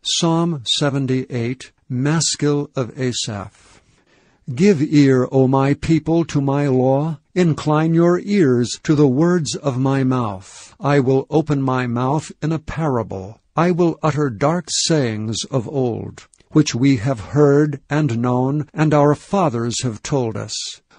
Psalm 78, Maskil of Asaph. Give ear, O my people, to my law. Incline your ears to the words of my mouth. I will open my mouth in a parable. I will utter dark sayings of old, which we have heard and known, and our fathers have told us.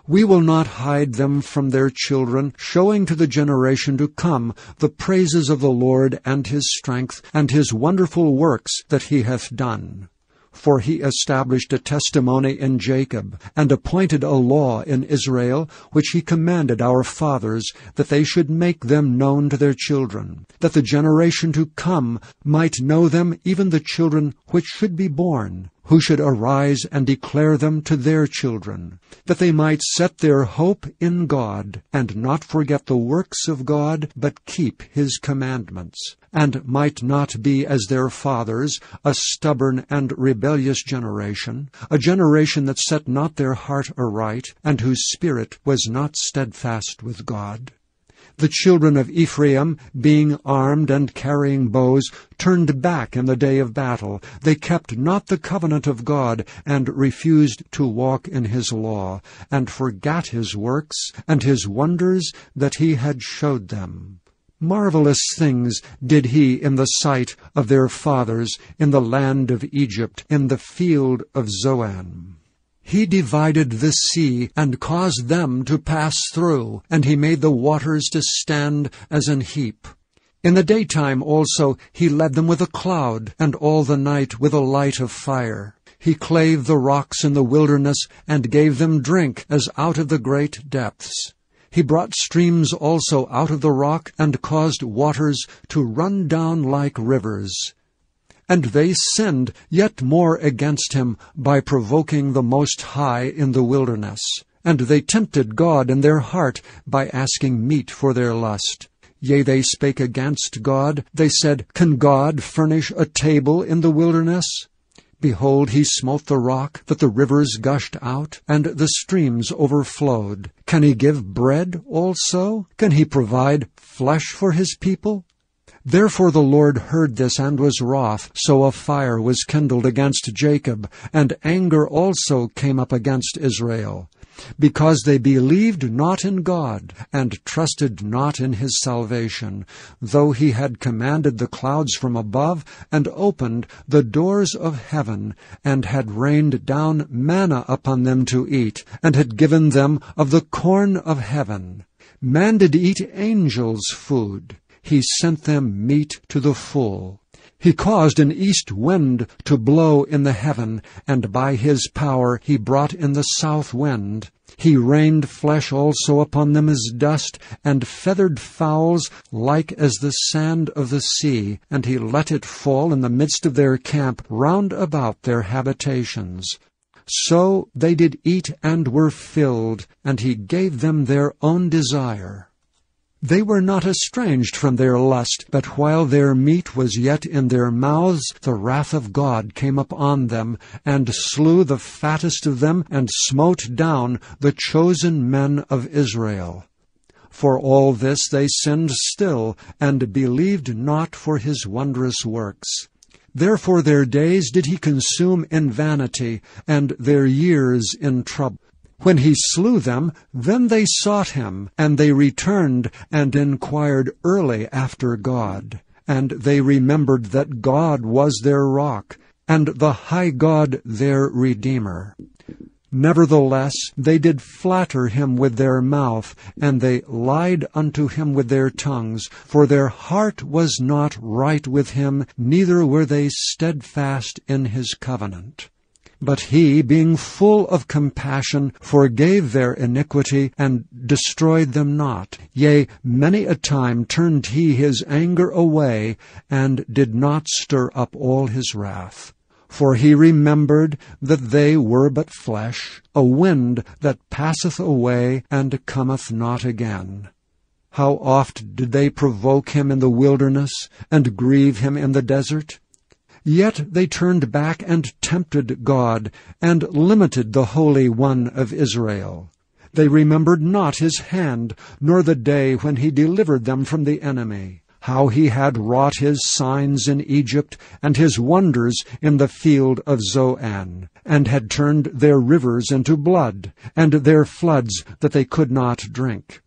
We will not hide them from their children, showing to the generation to come the praises of the Lord and his strength, and his wonderful works that he hath done. For he established a testimony in Jacob, and appointed a law in Israel, which he commanded our fathers, that they should make them known to their children, that the generation to come might know them, even the children which should be born, who should arise and declare them to their children, that they might set their hope in God, and not forget the works of God, but keep his commandments, and might not be as their fathers, a stubborn and rebellious generation, a generation that set not their heart aright, and whose spirit was not steadfast with God. The children of Ephraim, being armed and carrying bows, turned back in the day of battle. They kept not the covenant of God, and refused to walk in his law, and forgat his works, and his wonders that he had showed them. Marvelous things did he in the sight of their fathers, in the land of Egypt, in the field of Zoan. He divided the sea, and caused them to pass through, and he made the waters to stand as an heap. In the daytime also he led them with a cloud, and all the night with a light of fire. He clave the rocks in the wilderness, and gave them drink as out of the great depths. He brought streams also out of the rock, and caused waters to run down like rivers. And they sinned yet more against him by provoking the Most High in the wilderness. And they tempted God in their heart by asking meat for their lust. Yea, they spake against God. They said, Can God furnish a table in the wilderness? Behold, he smote the rock, that the rivers gushed out, and the streams overflowed. Can he give bread also? Can he provide flesh for his people? Therefore the Lord heard this and was wroth, so a fire was kindled against Jacob, and anger also came up against Israel, because they believed not in God, and trusted not in his salvation, though he had commanded the clouds from above, and opened the doors of heaven, and had rained down manna upon them to eat, and had given them of the corn of heaven. Man did eat angels' food. He sent them meat to the full. He caused an east wind to blow in the heaven, and by his power he brought in the south wind. He rained flesh also upon them as dust, and feathered fowls like as the sand of the sea, and he let it fall in the midst of their camp round about their habitations. So they did eat and were filled, and he gave them their own desire. They were not estranged from their lust, but while their meat was yet in their mouths, the wrath of God came upon them, and slew the fattest of them, and smote down the chosen men of Israel. For all this they sinned still, and believed not for his wondrous works. Therefore their days did he consume in vanity, and their years in trouble. When he slew them, then they sought him, and they returned and inquired early after God. And they remembered that God was their rock, and the high God their Redeemer. Nevertheless, they did flatter him with their mouth, and they lied unto him with their tongues, for their heart was not right with him, neither were they steadfast in his covenant. But he, being full of compassion, forgave their iniquity, and destroyed them not. Yea, many a time turned he his anger away, and did not stir up all his wrath. For he remembered that they were but flesh, a wind that passeth away, and cometh not again. How oft did they provoke him in the wilderness, and grieve him in the desert? Yet they turned back and tempted God, and limited the Holy One of Israel. They remembered not his hand, nor the day when he delivered them from the enemy. how he had wrought his signs in Egypt, and his wonders in the field of Zoan, and had turned their rivers into blood, and their floods that they could not drink.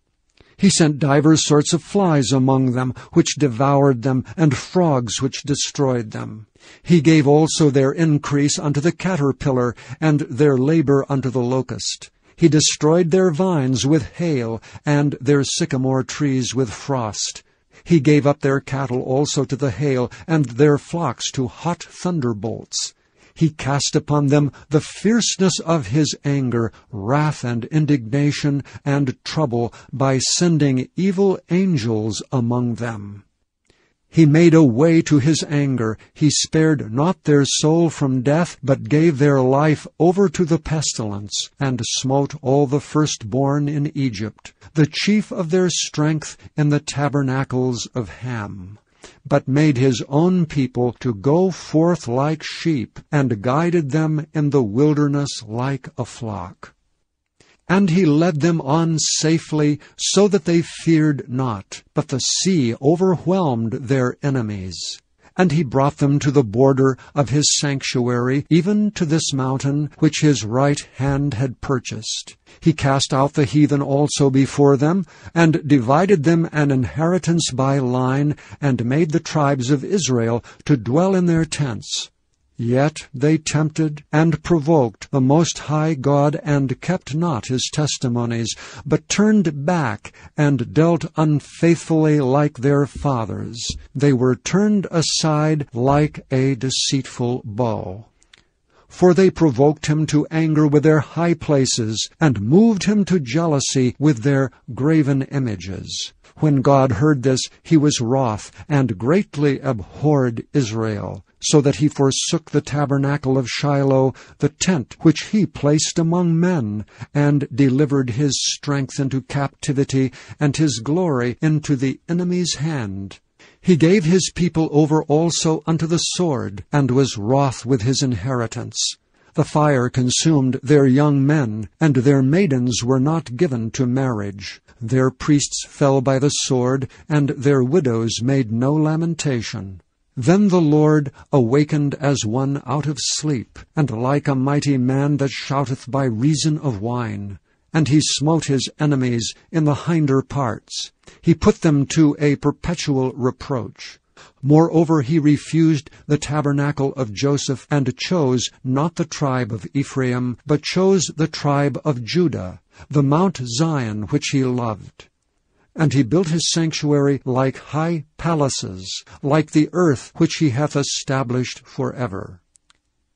He sent divers sorts of flies among them, which devoured them, and frogs which destroyed them. He gave also their increase unto the caterpillar, and their labor unto the locust. He destroyed their vines with hail, and their sycamore trees with frost. He gave up their cattle also to the hail, and their flocks to hot thunderbolts. He cast upon them the fierceness of his anger, wrath and indignation and trouble, by sending evil angels among them. He made a way to his anger. He spared not their soul from death, but gave their life over to the pestilence, and smote all the firstborn in Egypt, the chief of their strength in the tabernacles of Ham, but made his own people to go forth like sheep, and guided them in the wilderness like a flock. And he led them on safely, so that they feared not, but the sea overwhelmed their enemies. And he brought them to the border of his sanctuary, even to this mountain which his right hand had purchased. He cast out the heathen also before them, and divided them an inheritance by line, and made the tribes of Israel to dwell in their tents. Yet they tempted and provoked the Most High God, and kept not his testimonies, but turned back, and dealt unfaithfully like their fathers. They were turned aside like a deceitful bow. For they provoked him to anger with their high places, and moved him to jealousy with their graven images. When God heard this, he was wroth, and greatly abhorred Israel, so that he forsook the tabernacle of Shiloh, the tent which he placed among men, and delivered his strength into captivity, and his glory into the enemy's hand. He gave his people over also unto the sword, and was wroth with his inheritance. The fire consumed their young men, and their maidens were not given to marriage. Their priests fell by the sword, and their widows made no lamentation. Then the Lord awakened as one out of sleep, and like a mighty man that shouteth by reason of wine. And he smote his enemies in the hinder parts. He put them to a perpetual reproach. Moreover, he refused the tabernacle of Joseph, and chose not the tribe of Ephraim, but chose the tribe of Judah, the Mount Zion which he loved. And he built his sanctuary like high palaces, like the earth which he hath established forever.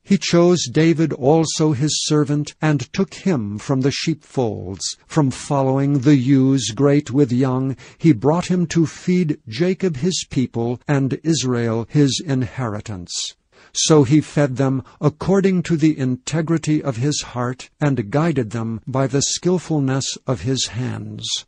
He chose David also his servant, and took him from the sheepfolds, from following the ewes great with young. He brought him to feed Jacob his people, and Israel his inheritance. So he fed them according to the integrity of his heart, and guided them by the skillfulness of his hands.